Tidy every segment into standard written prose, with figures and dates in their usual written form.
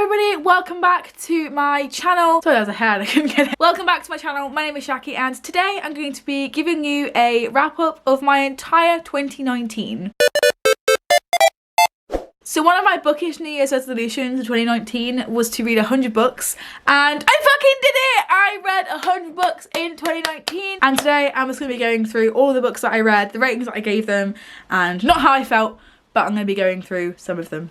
everybody, welcome back to my channel. Sorry, that was a hair, I couldn't get it. Welcome back to my channel. My name is Shaki and today I'm going to be giving you a wrap up of my entire 2019. So one of my bookish New Year's resolutions in 2019 was to read 100 books, and I fucking did it! I read 100 books in 2019, and today I'm just going to be going through all the books that I read, the ratings that I gave them, and not how I felt, but I'm going to be going through some of them.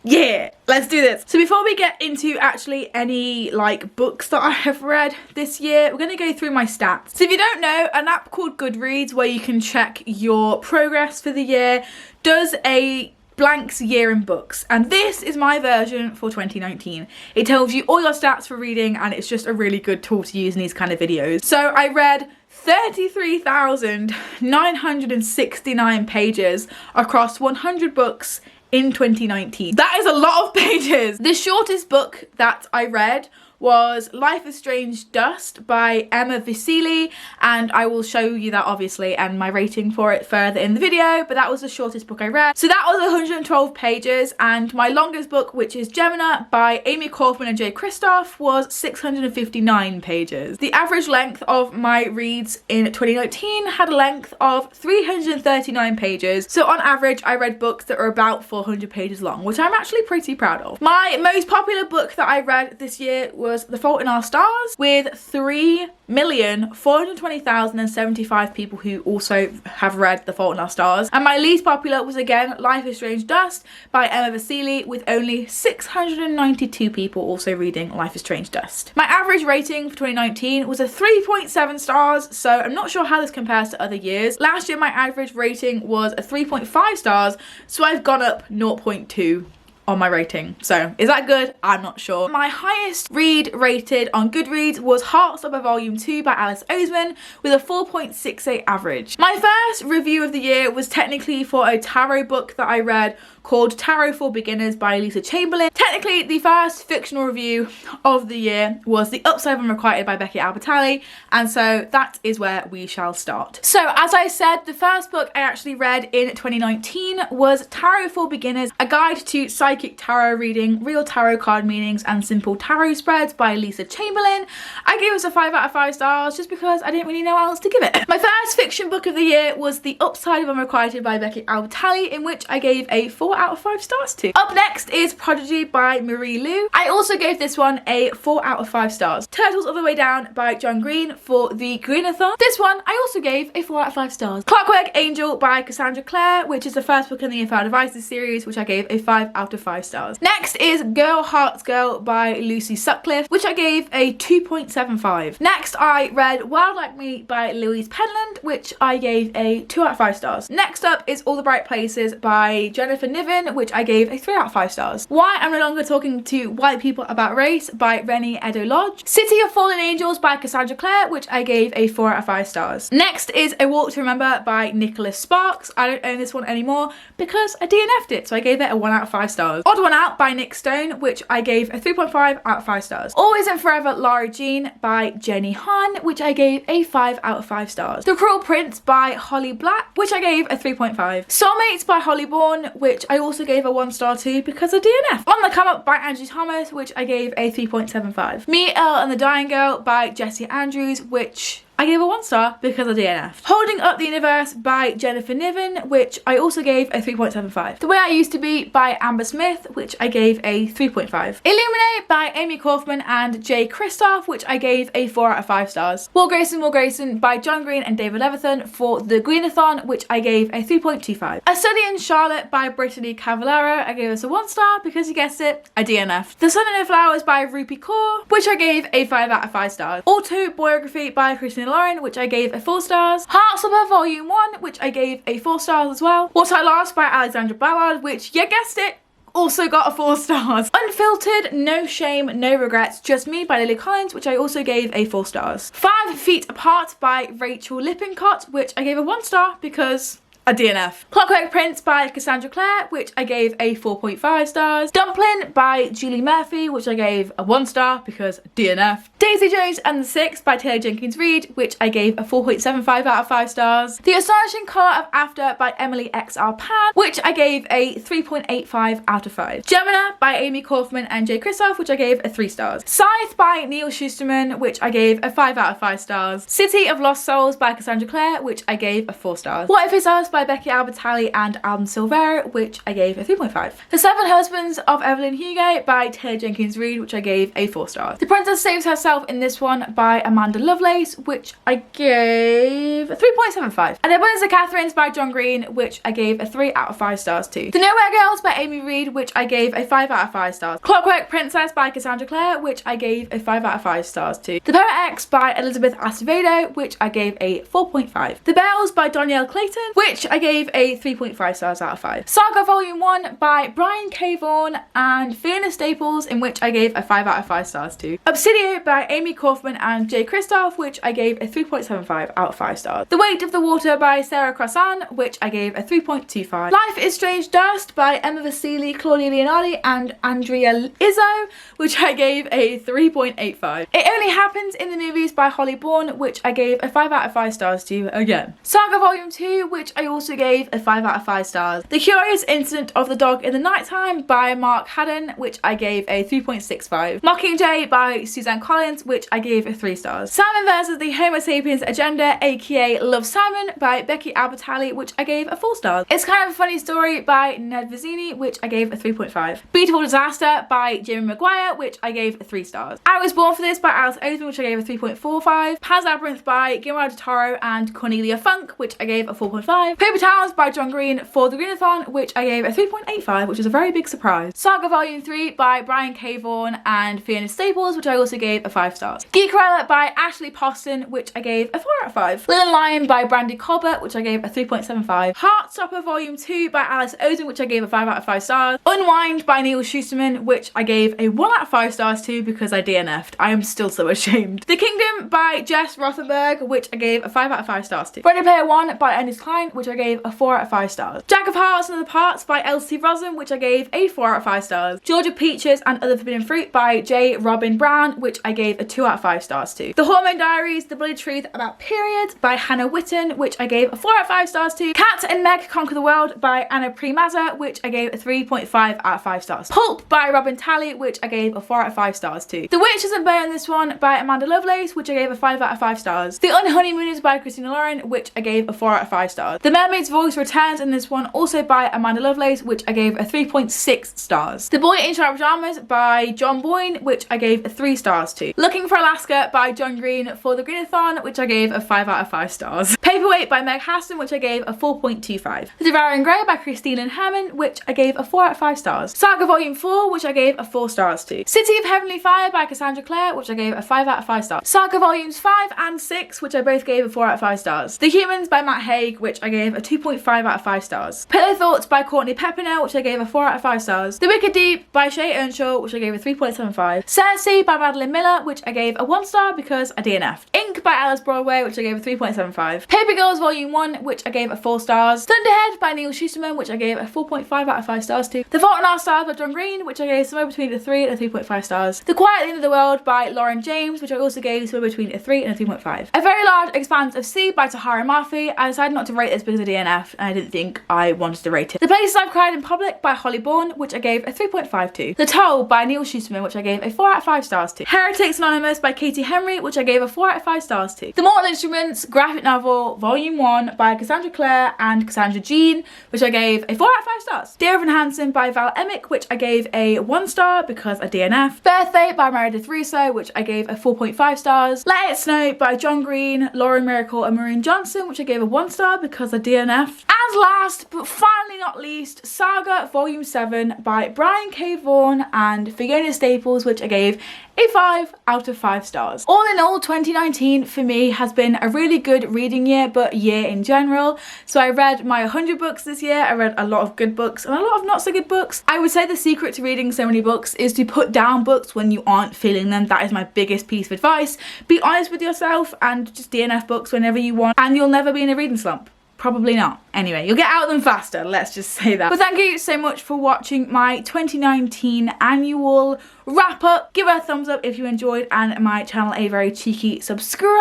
Yeah, let's do this. So before we get into actually any like books that I have read this year, we're going to go through my stats. So if you don't know, an app called Goodreads where you can check your progress for the year does a blanks year in books, and this is my version for 2019. It tells you all your stats for reading, and it's just a really good tool to use in these kind of videos. So I read 33,969 pages across 100 books in 2019. That is a lot of pages. The shortest book that I read was Life is Strange Dust by Emma Vasili, and I will show you that obviously and my rating for it further in the video, but that was the shortest book I read. So that was 112 pages, and my longest book, which is Gemina by Amy Kaufman and Jay Kristoff, was 659 pages. The average length of my reads in 2019 had a length of 339 pages. So on average, I read books that are about 400 pages long, which I'm actually pretty proud of. My most popular book that I read this year was The Fault in Our Stars, with 3,420,075 people who also have read The Fault in Our Stars. And my least popular was again Life is Strange Dust by Emma Vasili, with only 692 people also reading Life is Strange Dust. My average rating for 2019 was a 3.7 stars, so I'm not sure how this compares to other years. Last year my average rating was a 3.5 stars, so I've gone up 0.2 on my rating. So is that good? I'm not sure. My highest read rated on Goodreads was Heartstopper Volume 2 by Alice Oseman with a 4.68 average. My first review of the year was technically for a tarot book that I read called Tarot for Beginners by Lisa Chamberlain. Technically, the first fictional review of the year was The Upside of Unrequited by Becky Albertalli, and so that is where we shall start. So as I said, the first book I actually read in 2019 was Tarot for Beginners, A Guide to Psychic Tarot Reading, Real Tarot Card Meanings and Simple Tarot Spreads by Lisa Chamberlain. I gave it a 5 out of 5 stars just because I didn't really know what else to give it. My first fiction book of the year was The Upside of Unrequited by Becky Albertalli, in which I gave a 4 out of 5 stars to. Up next is Prodigy by Marie Lu. I also gave this one a 4 out of 5 stars. Turtles All the Way Down by John Green for the Greenathon. This one I also gave a 4 out of 5 stars. Clockwork Angel by Cassandra Clare, which is the first book in the Infernal Devices series, which I gave a 5 out of 5 stars. Next is Girl Hearts Girl by Lucy Sutcliffe, which I gave a 2.75. Next I read Wild Like Me by Louise Penland, which I gave a 2 out of 5 stars. Next up is All the Bright Places by Jennifer Niven, which I gave a 3 out of 5 stars. Why I'm No Longer Talking to White People About Race by Rennie Edo Lodge. City of Fallen Angels by Cassandra Clare, which I gave a 4 out of 5 stars. Next is A Walk to Remember by Nicholas Sparks. I don't own this one anymore because I DNF'd it, so I gave it a 1 out of 5 stars. Odd One Out by Nick Stone, which I gave a 3.5 out of 5 stars. Always and Forever Lara Jean by Jenny Han, which I gave a 5 out of 5 stars. The Cruel Prince by Holly Black, which I gave a 3.5. Soulmates by Holly Bourne, which I also gave a 1 star to because of DNF. On the Come Up by Angie Thomas, which I gave a 3.75. Me, Elle and the Dying Girl by Jessie Andrews, which I gave a 1 star because of DNF. Holding Up the Universe by Jennifer Niven, which I also gave a 3.75. The Way I Used to Be by Amber Smith, which I gave a 3.5. Illuminate by Amy Kaufman and Jay Kristoff, which I gave a 4 out of 5 stars. War Grayson by John Green and David Levithan for the Greenathon, which I gave a 3.25. A Study in Charlotte by Brittany Cavallaro, I gave this a 1 star because you guessed it, I DNF'd. The Sun and the Flowers by Rupi Kaur, which I gave a 5 out of 5 stars. Autobiography by Christina Lauren, which I gave a 4 stars. Heartstopper Volume 1, which I gave a 4 stars as well. What I Lost by Alexandra Ballard, which, you guessed it, also got a 4 stars. Unfiltered, No Shame, No Regrets, Just Me by Lily Collins, which I also gave a 4 stars. 5 Feet Apart by Rachel Lippincott, which I gave a 1 star because a DNF. Clockwork Prince by Cassandra Clare, which I gave a 4.5 stars. Dumpling by Julie Murphy, which I gave a 1 star because DNF. Daisy Jones and the Six by Taylor Jenkins Reid, which I gave a 4.75 out of 5 stars. The Astonishing Colour of After by Emily XR Pan, which I gave a 3.85 out of 5. Gemina by Amy Kaufman and Jay Kristoff, which I gave a 3 stars. Scythe by Neil Schusterman, which I gave a 5 out of 5 stars. City of Lost Souls by Cassandra Clare, which I gave a 4 stars. What If It's Us by Becky Albertalli and Adam Silvera, which I gave a 3.5. The Seven Husbands of Evelyn Hugo by Taylor Jenkins Reid, which I gave a 4 stars. The Princess Saves Herself in This One by Amanda Lovelace, which I gave a 3.75. And The Abundance of Catherines by John Green, which I gave a 3 out of 5 stars to. The Nowhere Girls by Amy Reed, which I gave a 5 out of 5 stars. Clockwork Princess by Cassandra Clare, which I gave a 5 out of 5 stars to. The Poet X by Elizabeth Acevedo, which I gave a 4.5. The Bells by Danielle Clayton, which I gave a 3.5 stars out of 5. Saga Volume 1 by Brian K. Vaughan and Fiona Staples, in which I gave a 5 out of 5 stars to. Obsidio by Amy Kaufman and Jay Kristoff, which I gave a 3.75 out of 5 stars. The Weight of the Water by Sarah Crossan, which I gave a 3.25. Life is Strange Dust by Emma Vasili, Claudia Leonardi and Andrea Izzo, which I gave a 3.85. It Only Happens in the Movies by Holly Bourne, which I gave a 5 out of 5 stars to again. Saga Volume 2, which I also gave a 5 out of 5 stars. The Curious Incident of the Dog in the Nighttime by Mark Haddon, which I gave a 3.65. Mockingjay by Suzanne Collins, which I gave a 3 stars. Simon versus the Homo Sapiens Agenda, aka Love Simon by Becky Albertalli, which I gave a 4 stars. It's Kind of a Funny Story by Ned Vizzini, which I gave a 3.5. Beautiful Disaster by Jamie Maguire, which I gave a 3 stars. I Was Born for This by Alice Oseman, which I gave a 3.45. Pan's Labyrinth by Guillermo del Toro and Cornelia Funk, which I gave a 4.5. Paper Towns by John Green for the Greenathon, which I gave a 3.85, which is a very big surprise. Saga Volume 3 by Brian K. Vaughan and Fiona Staples, which I also gave a 5 stars. Geekerella by Ashley Poston, which I gave a 4 out of 5. Lil and Lion by Brandy Colbert, which I gave a 3.75. Heartstopper Volume 2 by Alice Oden, which I gave a 5 out of 5 stars. Unwind by Neil Schusterman, which I gave a 1 out of 5 stars to because I DNF'd. I am still so ashamed. The Kingdom by Jess Rothenberg, which I gave a 5 out of 5 stars to. Ready Player One by Ernest Klein, which I gave a 4 out of 5 stars. Jack of Hearts and Other Parts by Elsie Rosen, which I gave a 4 out of 5 stars. Georgia Peaches and Other Forbidden Fruit by J. Robin Brown, which I gave a 2 out of 5 stars to. The Hormone Diaries, The Bloody Truth About Periods by Hannah Witten, which I gave a 4 out of 5 stars to. Cat and Meg Conquer the World by Anna Primaza, which I gave a 3.5 out of 5 stars. Pulp by Robin Talley, which I gave a 4 out of 5 stars to. The Witch Doesn't Burn This One by Amanda Lovelace, which I gave a 5 out of 5 stars. The Unhoneymooners by Christina Lauren, which I gave a 4 out of 5 stars. The Mermaid's Voice Returns in This One, also by Amanda Lovelace, which I gave a 3.6 stars. The Boy in Striped Pajamas by John Boyne, which I gave a 3 stars to. Looking for Alaska by John Green for the Greenathon, which I gave a 5 out of 5 stars. Paperweight by Meg Hassan, which I gave a 4.25. The Devouring Grey by Christine and Herman, which I gave a 4 out of 5 stars. Saga Volume 4, which I gave a 4 stars to. City of Heavenly Fire by Cassandra Clare, which I gave a 5 out of 5 stars. Saga Volumes 5 and 6, which I both gave a 4 out of 5 stars. The Humans by Matt Haig, which I gave a 2.5 out of 5 stars. Pillow Thoughts by Courtney Pepinell, which I gave a 4 out of 5 stars. The Wicked Deep by Shay Earnshaw, which I gave a 3.75. Cersei by Madeline Miller, which I gave a 1 star because I DNF'd. Ink by Alice Broadway, which I gave a 3.75. Paper Girls Volume 1, which I gave a 4 stars. Thunderhead by Neil Schusterman, which I gave a 4.5 out of 5 stars to. The Fault in Our Stars by John Green, which I gave somewhere between a 3 and a 3.5 stars. The Quiet at the End of the World by Lauren James, which I also gave somewhere between a 3 and a 3.5. A Very Large Expanse of Sea by Tahara Murphy. I decided not to rate this because of DNF and I didn't think I wanted to rate it. The Places I've Cried in Public by Holly Bourne, which I gave a 3.5 to. The Toll by Neil Schusterman, which I gave a 4 out of 5 stars to. Heretics Anonymous by Katie Henry, which I gave a 4 out of 5 stars to. The Mortal Instruments graphic novel Volume 1 by Cassandra Clare and Cassandra Jean, which I gave a 4 out of 5 stars. Dear Evan Hansen by Val Emick, which I gave a 1 star because I DNF. Birthday by Meredith Russo, which I gave a 4.5 stars. Let It Snow by John Green, Lauren Miracle and Maureen Johnson, which I gave a 1 star because I DNF. And last but finally not least, Saga Volume 7 by Brian K. Vaughan and Fiona Staples, which I gave a 5 out of 5 stars. All in all, 2019 for me has been a really good reading year, but year in general. So I read my 100 books this year. I read a lot of good books and a lot of not so good books. I would say the secret to reading so many books is to put down books when you aren't feeling them. That is my biggest piece of advice. Be honest with yourself and just DNF books whenever you want, and you'll never be in a reading slump. Probably not. Anyway, you'll get out of them faster, let's just say that. But thank you so much for watching my 2019 annual wrap up. Give it a thumbs up if you enjoyed, and my channel a very cheeky subscribe.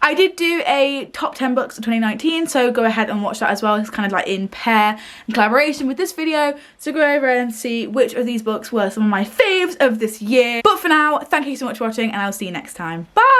I did do a top 10 books of 2019, so go ahead and watch that as well. It's kind of like in pair and collaboration with this video, so go over and see which of these books were some of my faves of this year. But for now, thank you so much for watching, and I'll see you next time. Bye!